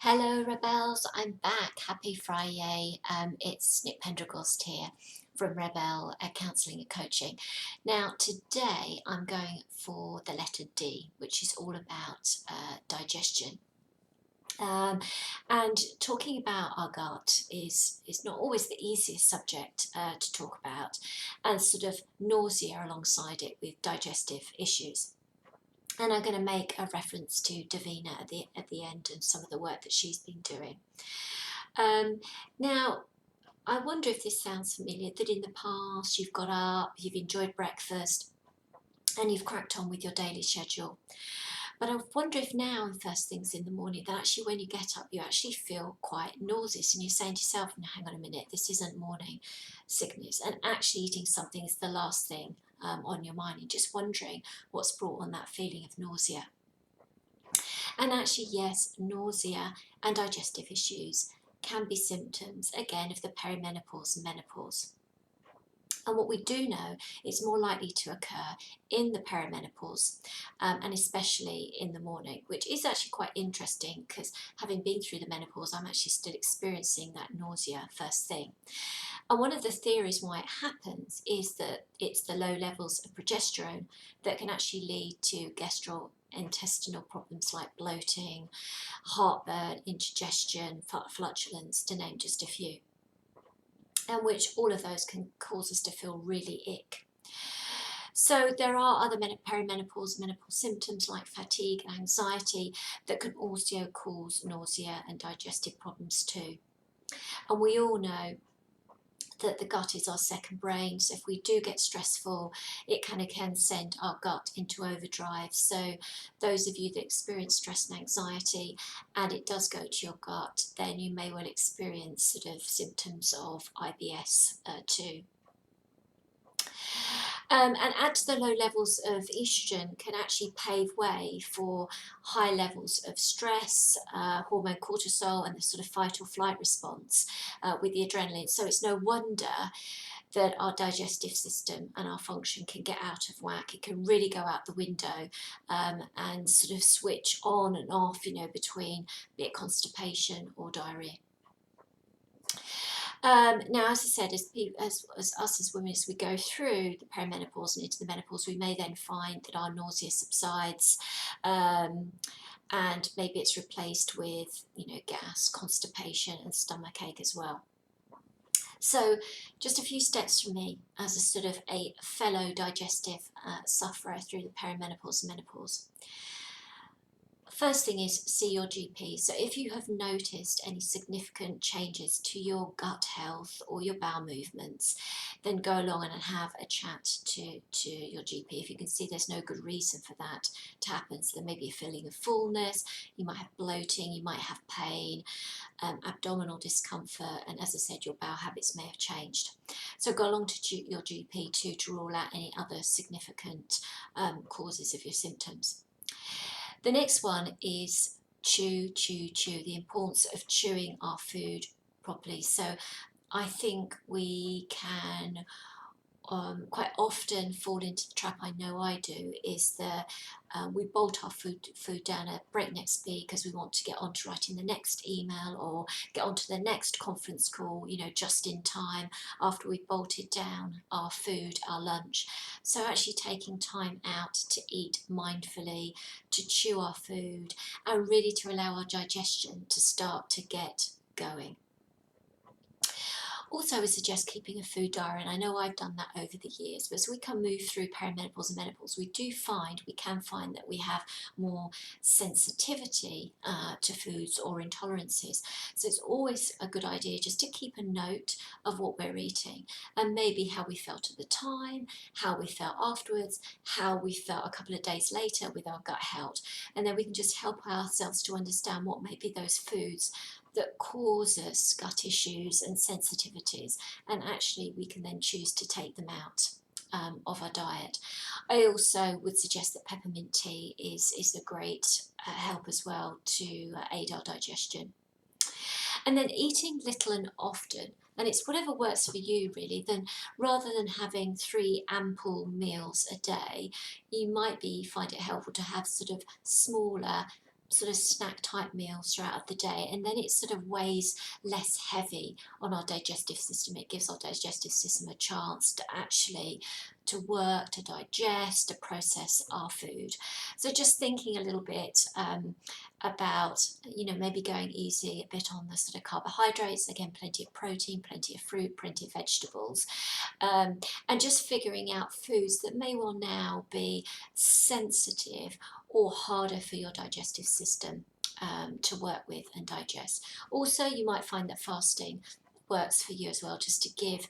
Hello, Rebels. I'm back. Happy Friday. It's Nick Pendergast here from Rebel Counselling and Coaching. Now, today I'm going for the letter D, which is all about digestion. And talking about our gut is not always the easiest subject to talk about, and sort of nausea alongside it with digestive issues. And I'm going to make a reference to Davina at the end and some of the work that she's been doing. Now, I wonder if this sounds familiar, that in the past you've got up, you've enjoyed breakfast, and you've cracked on with your daily schedule. But I wonder if now, first things in the morning, that actually when you get up, you actually feel quite nauseous and you're saying to yourself, no, hang on a minute, this isn't morning sickness. And actually eating something is the last thing on your mind, and just wondering what's brought on that feeling of nausea. And actually, yes, nausea and digestive issues can be symptoms, again, of the perimenopause and menopause. And what we do know, it's more likely to occur in the perimenopause and especially in the morning, which is actually quite interesting because having been through the menopause, I'm actually still experiencing that nausea first thing. And one of the theories why it happens is that it's the low levels of progesterone that can actually lead to gastrointestinal problems like bloating, heartburn, indigestion, flatulence, to name just a few. And which all of those can cause us to feel really ick. So there are other perimenopause, menopause symptoms like fatigue and anxiety that can also cause nausea and digestive problems too. And we all know that the gut is our second brain, so if we do get stressful, it kind of can send our gut into overdrive. So those of you that experience stress and anxiety and it does go to your gut, then you may well experience sort of symptoms of IBS too. And add to the low levels of estrogen can actually pave way for high levels of stress, hormone cortisol, and the sort of fight or flight response with the adrenaline. So it's no wonder that our digestive system and our function can get out of whack. It can really go out the window and sort of switch on and off, between be it constipation or diarrhea. Now, as I said, as us as women, as we go through the perimenopause and into the menopause, we may then find that our nausea subsides, and maybe it's replaced with, gas, constipation, and stomach ache as well. So, just a few steps from me as a sort of a fellow digestive sufferer through the perimenopause and menopause. First thing is see your GP. So if you have noticed any significant changes to your gut health or your bowel movements, then go along and have a chat to your GP. If you can see there's no good reason for that to happen, so there may be a feeling of fullness, you might have bloating, you might have pain, abdominal discomfort, and as I said, your bowel habits may have changed. So go along to your GP too to rule out any other significant causes of your symptoms. The next one is chew, the importance of chewing our food properly. So I think we can quite often fall into the trap, I know I do, is that we bolt our food down at breakneck speed because we want to get on to writing the next email or get on to the next conference call, just in time after we've bolted down our food, our lunch. So actually taking time out to eat mindfully, to chew our food, and really to allow our digestion to start to get going. Also, I would suggest keeping a food diary, and I know I've done that over the years, but as we can move through perimenopause and menopause, we can find that we have more sensitivity to foods or intolerances. So it's always a good idea just to keep a note of what we're eating and maybe how we felt at the time, how we felt afterwards, how we felt a couple of days later with our gut health. And then we can just help ourselves to understand what may be those foods that cause us gut issues and sensitivities, and actually we can then choose to take them out of our diet. I also would suggest that peppermint tea is a great help as well to aid our digestion. And then eating little and often, and it's whatever works for you really, then rather than having 3 ample meals a day, you might find it helpful to have sort of smaller sort of snack type meals throughout the day, and then it sort of weighs less heavy on our digestive system. It gives our digestive system a chance to actually to work, to digest, to process our food. So just thinking a little bit about, maybe going easy a bit on the sort of carbohydrates. Again, plenty of protein, plenty of fruit, plenty of vegetables, and just figuring out foods that may well now be sensitive or harder for your digestive system to work with and digest. Also, you might find that fasting works for you as well, just to give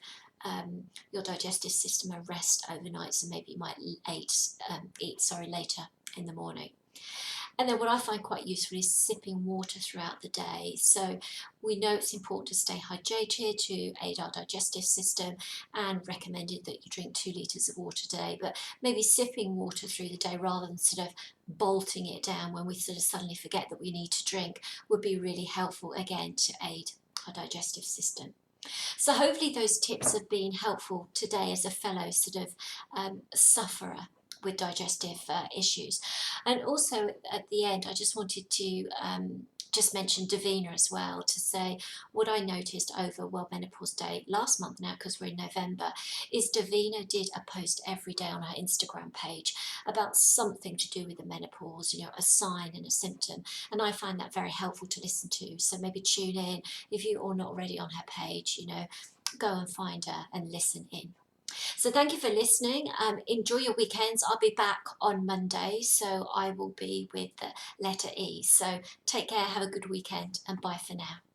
your digestive system a rest overnight. So maybe you might eat later in the morning. And then what I find quite useful is sipping water throughout the day. So we know it's important to stay hydrated to aid our digestive system, and recommended that you drink 2 litres of water a day, but maybe sipping water through the day rather than sort of bolting it down when we sort of suddenly forget that we need to drink would be really helpful, again, to aid our digestive system. So hopefully those tips have been helpful today as a fellow sort of sufferer with digestive issues. And also at the end, I just wanted to just mention Davina as well, to say what I noticed over World Menopause Day last month now, because we're in November, is Davina did a post every day on her Instagram page about something to do with the menopause, a sign and a symptom. And I find that very helpful to listen to. So maybe tune in if you are not already on her page, go and find her and listen in. So thank you for listening. Enjoy your weekends. I'll be back on Monday, so I will be with the letter E. So take care, have a good weekend, and bye for now.